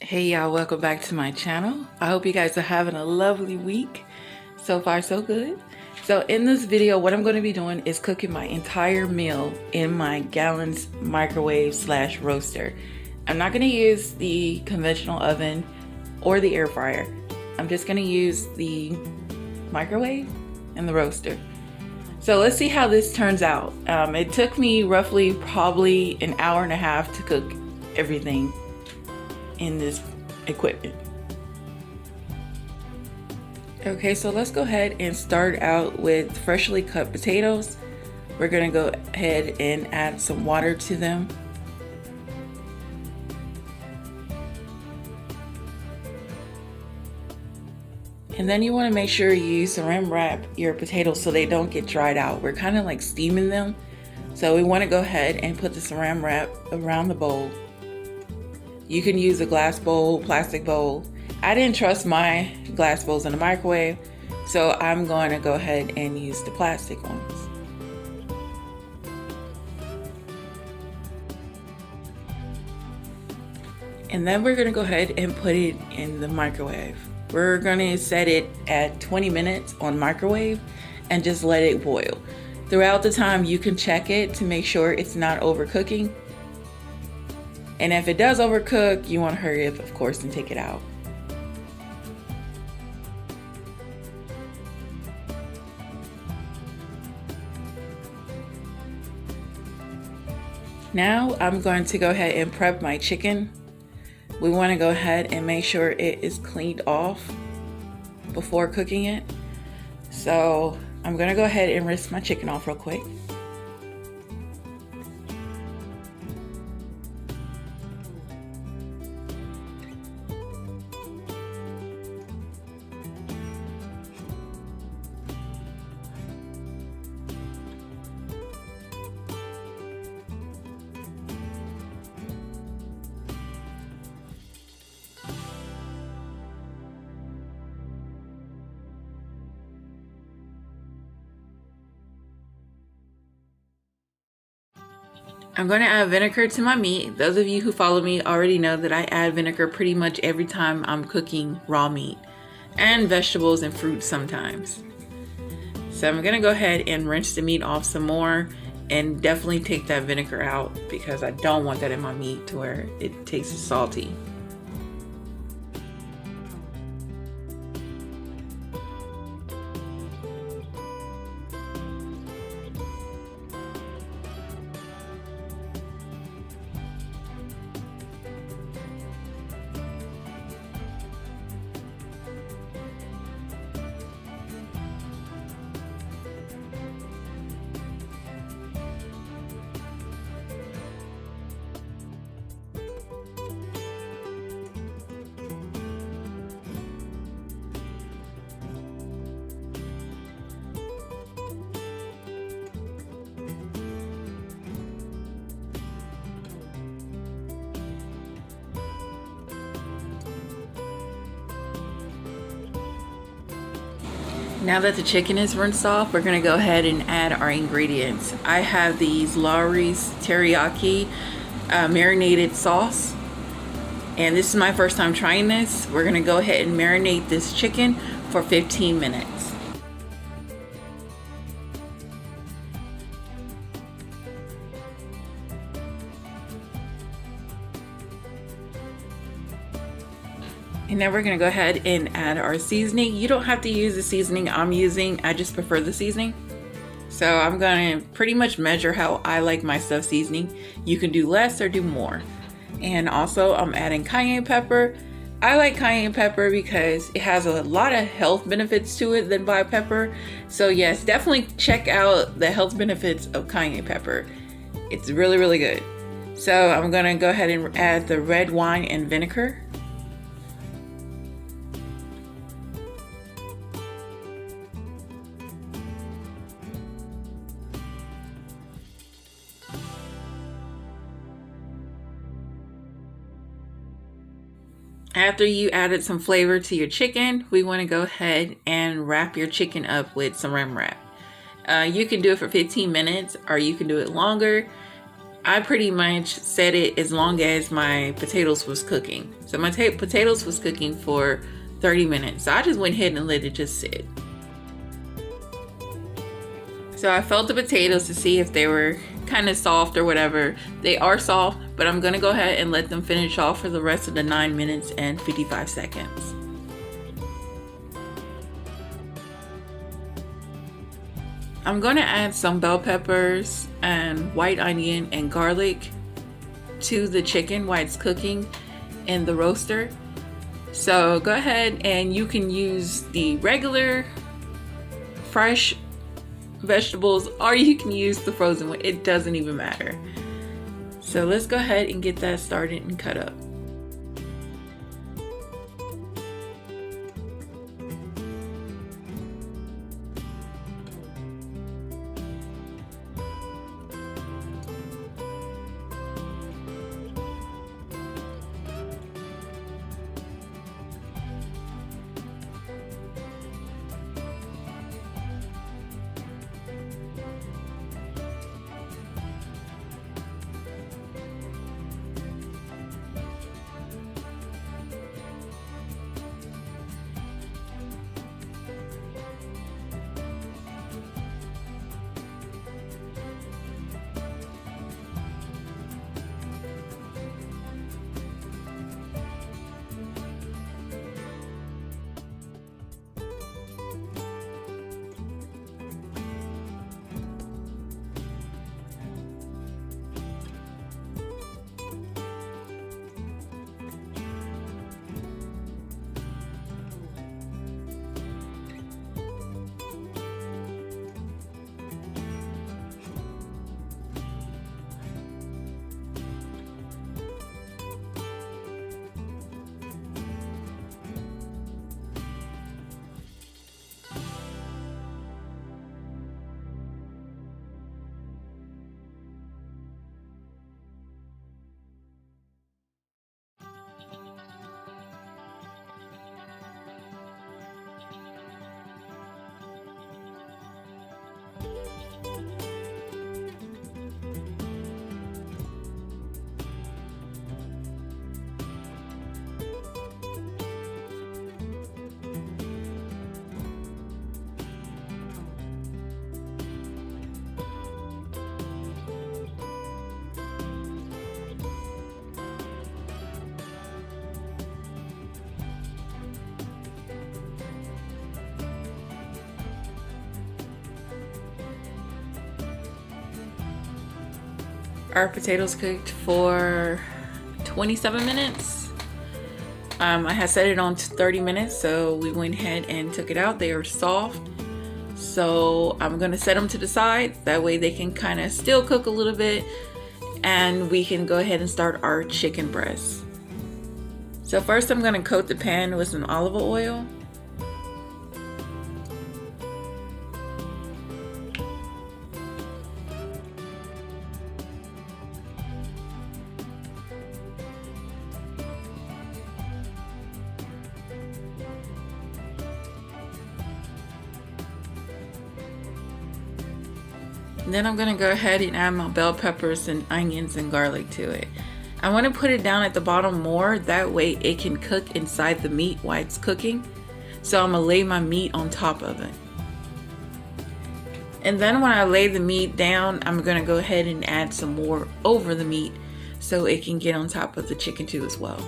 Hey y'all, welcome back to my channel. I hope you guys are having a lovely week. So far so good. So in this video, what I'm going to be doing is cooking my entire meal in my Galanz microwave slash roaster. I'm not going to use the conventional oven or the air fryer. I'm just going to use the microwave and the roaster. So let's see how this turns out. It took me roughly probably an hour and a half to cook everything in this equipment. Okay, so let's go ahead and start out with freshly cut potatoes. We're gonna go ahead and add some water to them. And then you want to make sure you saran wrap your potatoes so they don't get dried out. We're kind of like steaming them. So we want to go ahead and put the saran wrap around the bowl. You can use a glass bowl, plastic bowl. I didn't trust my glass bowls in the microwave, so I'm going to go ahead and use the plastic ones. And then we're going to go ahead and put it in the microwave. We're going to set it at 20 minutes on microwave and just let it boil. Throughout the time, you can check it to make sure it's not overcooking. And if it does overcook, you want to hurry up, of course, and take it out. Now I'm going to go ahead and prep my chicken. We want to go ahead and make sure it is cleaned off before cooking it. So I'm going to go ahead and rinse my chicken off real quick. I'm going to add vinegar to my meat. Those of you who follow me already know that I add vinegar pretty much every time I'm cooking raw meat, and vegetables and fruits sometimes. So I'm going to go ahead and rinse the meat off some more and definitely take that vinegar out because I don't want that in my meat to where it tastes salty. Now that the chicken is rinsed off, we're going to go ahead and add our ingredients. I have these Lawry's teriyaki marinated sauce, and this is my first time trying this. We're going to go ahead and marinate this chicken for 15 minutes. And now we're going to go ahead and add our seasoning. You don't have to use the seasoning I'm using. I just prefer the seasoning. So I'm going to pretty much measure how I like my stuff seasoning. You can do less or do more. And also I'm adding cayenne pepper. I like cayenne pepper because it has a lot of health benefits to it than black pepper. So yes, definitely check out the health benefits of cayenne pepper. It's really, really good. So I'm going to go ahead and add the red wine and vinegar. After you added some flavor to your chicken, we want to go ahead and wrap your chicken up with saran wrap. You can do it for 15 minutes or you can do it longer. I pretty much set it as long as my potatoes was cooking. So my potatoes was cooking for 30 minutes. So I just went ahead and let it just sit. So I felt the potatoes to see if they were kind of soft or whatever. They are soft, but I'm gonna go ahead and let them finish off for the rest of the 9 minutes and 55 seconds. I'm gonna add some bell peppers and white onion and garlic to the chicken while it's cooking in the roaster. So go ahead and you can use the regular fresh vegetables, or you can use the frozen one. It doesn't even matter. So let's go ahead and get that started and cut up. Our potatoes cooked for 27 minutes. I had set it on to 30 minutes, so we went ahead and took it out. They are soft, so I'm gonna set them to the side. That way they can kind of still cook a little bit, and we can go ahead and start our chicken breast. So first I'm gonna coat the pan with some olive oil. Then I'm gonna go ahead and add my bell peppers and onions and garlic to it. I want to put it down at the bottom more, that way it can cook inside the meat while it's cooking. So I'm gonna lay my meat on top of it. And then when I lay the meat down, I'm gonna go ahead and add some more over the meat so it can get on top of the chicken too as well.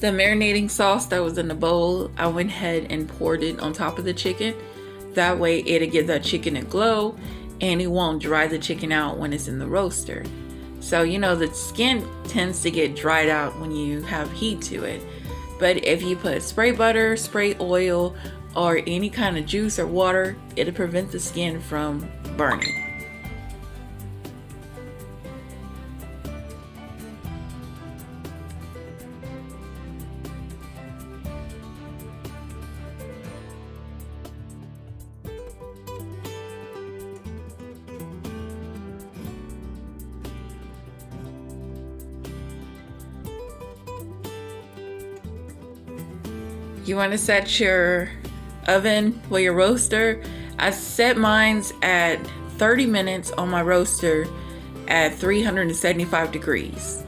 The marinating sauce that was in the bowl, I went ahead and poured it on top of the chicken. That way it'll give that chicken a glow and it won't dry the chicken out when it's in the roaster. So you know the skin tends to get dried out when you have heat to it. But if you put spray butter, spray oil, or any kind of juice or water, it'll prevent the skin from burning. You want to set your oven or your roaster. I set mine's at 30 minutes on my roaster at 375 degrees.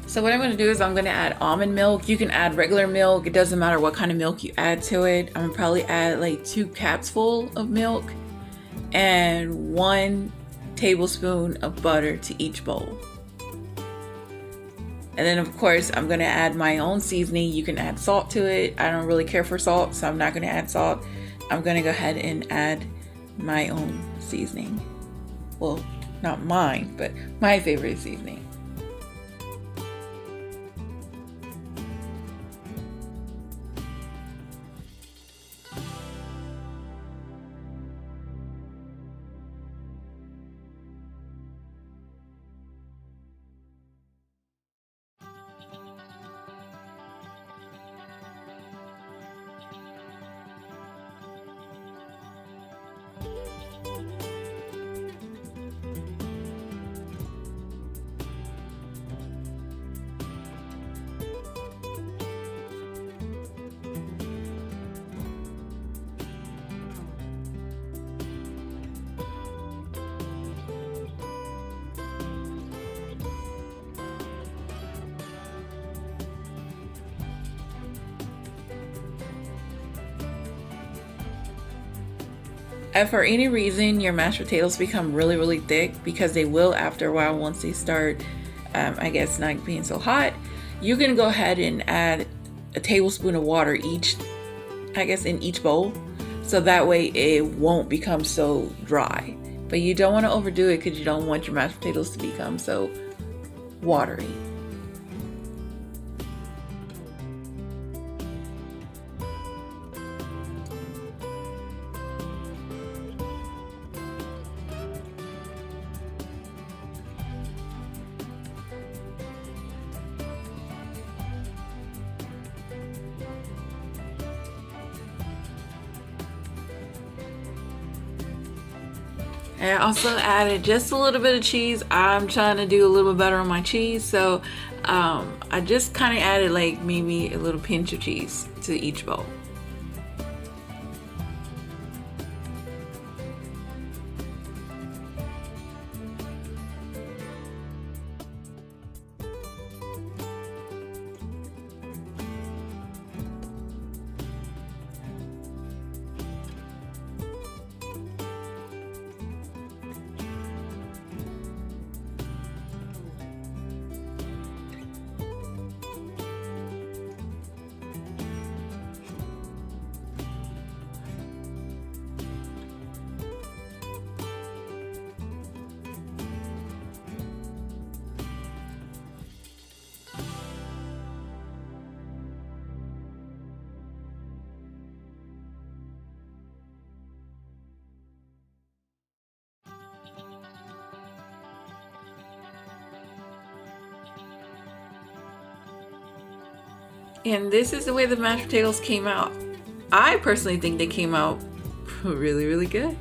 So what I'm going to do is I'm going to add almond milk. You can add regular milk. It doesn't matter what kind of milk you add to it. I'm going to probably add like 2 cups full of milk and 1 tablespoon of butter to each bowl. And then of course I'm going to add my own seasoning. You can add salt to it. I don't really care for salt, so I'm not going to add salt. I'm going to go ahead and add my own seasoning. Well, not mine, but my favorite seasoning. If for any reason your mashed potatoes become really thick, because they will after a while once they start, I guess, not being so hot, you can go ahead and add a tablespoon of water each, I guess, in each bowl. So that way it won't become so dry. But you don't want to overdo it because you don't want your mashed potatoes to become so watery. I also added just a little bit of cheese. I'm trying to do a little bit better on my cheese, so I just kind of added like maybe a little pinch of cheese to each bowl. And this is the way the mashed potatoes came out. I personally think they came out really good.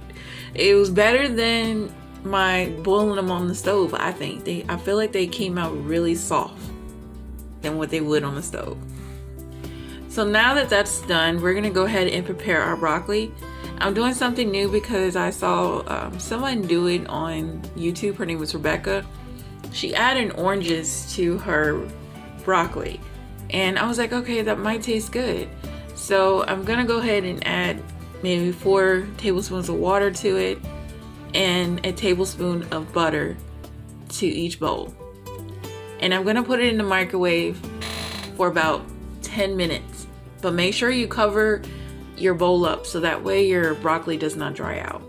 It was better than my boiling them on the stove. I feel like they came out really soft than what they would on the stove. So now that that's done, we're gonna go ahead and prepare our broccoli. I'm doing something new because I saw someone do it on YouTube. Her name was Rebecca. She added oranges to her broccoli, and I was like, okay, that might taste good. So I'm gonna go ahead and add maybe 4 tablespoons of water to it and a tablespoon of butter to each bowl. And I'm gonna put it in the microwave for about 10 minutes. But make sure you cover your bowl up so that way your broccoli does not dry out.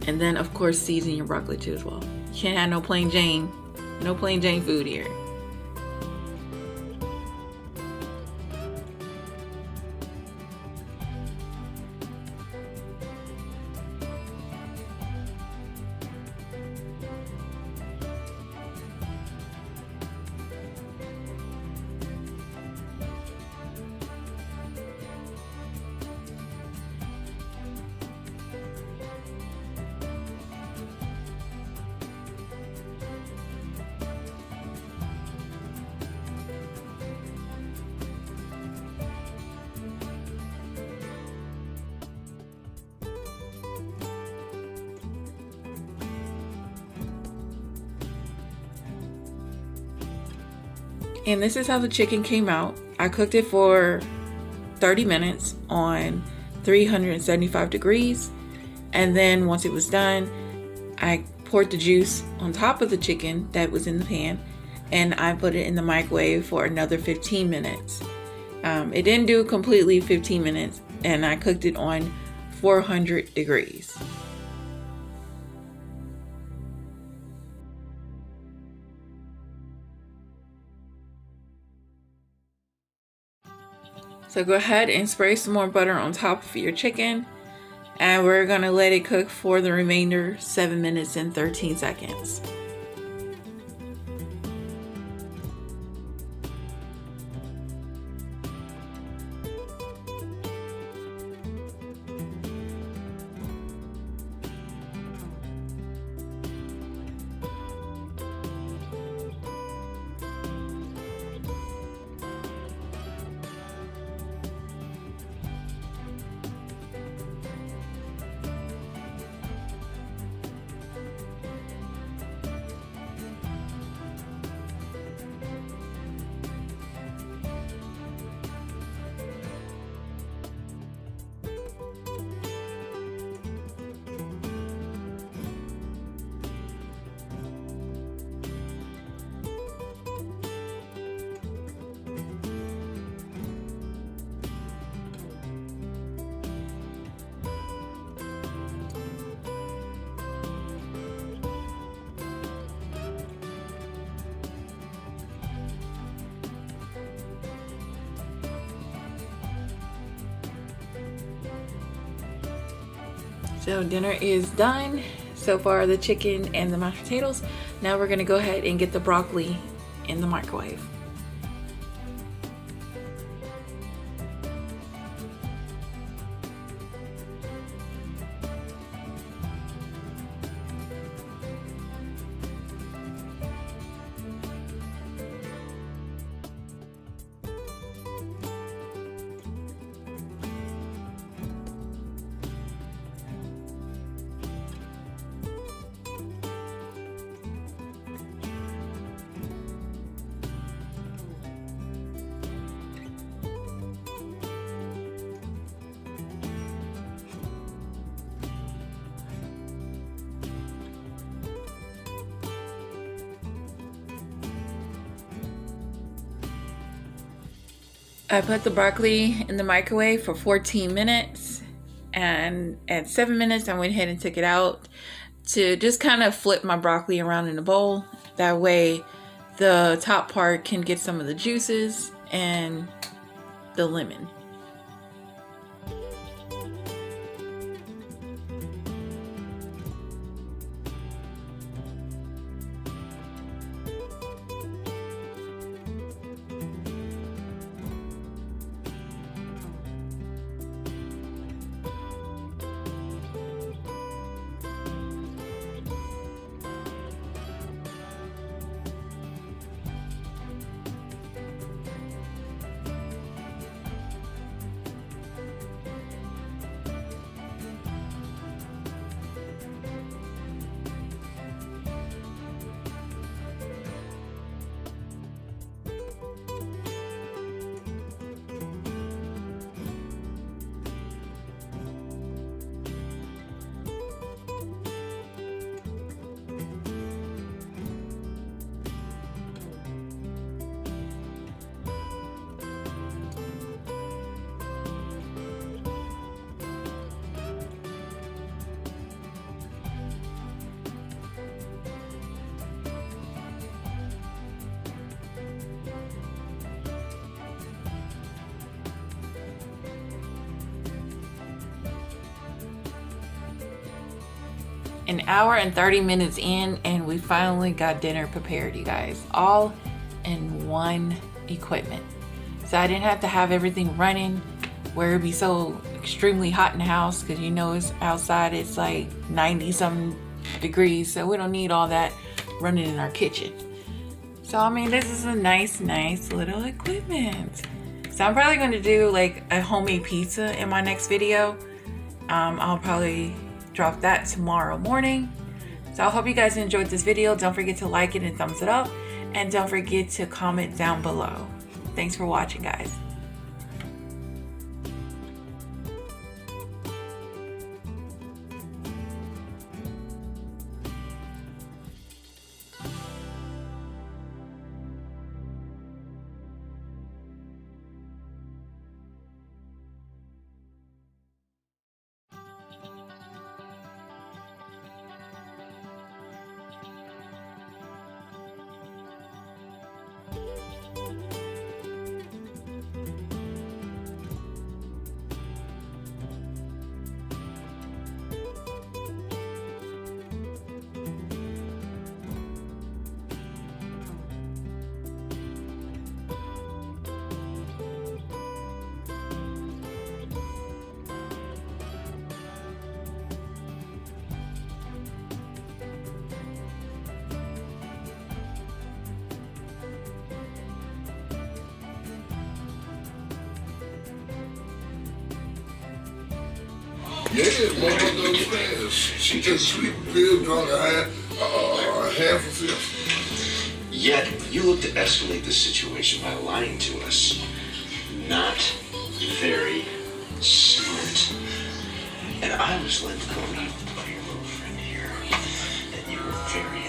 And then of course season your broccoli too as well. You can't have no plain Jane food here. And this is how the chicken came out. I cooked it for 30 minutes on 375 degrees. And then once it was done, I poured the juice on top of the chicken that was in the pan, and I put it in the microwave for another 15 minutes. It didn't do completely 15 minutes, and I cooked it on 400 degrees. So go ahead and spray some more butter on top of your chicken, and we're gonna let it cook for the remainder 7 minutes and 13 seconds. So dinner is done. So far the chicken and the mashed potatoes. Now we're gonna go ahead and get the broccoli in the microwave. I put the broccoli in the microwave for 14 minutes, and at 7 minutes I went ahead and took it out to just kind of flip my broccoli around in the bowl. That way the top part can get some of the juices and the lemon. an hour and 30 minutes in, and we finally got dinner prepared, you guys, all in one equipment. So I didn't have to have everything running where it'd be so extremely hot in the house, because you know it's outside, it's like 90 some degrees, so we don't need all that running in our kitchen. So I mean, this is a nice little equipment. So I'm probably going to do like a homemade pizza in my next video. I'll probably drop that tomorrow morning. So I hope you guys enjoyed this video. Don't forget to like it and thumbs it up, and don't forget to comment down below. Thanks for watching, guys. Yeah, motherfucker understands. She just sweet pill, drunk a half of fish. Yet, you look to escalate the situation by lying to us. Not very smart. And I was led to believe by your little friend here that you were very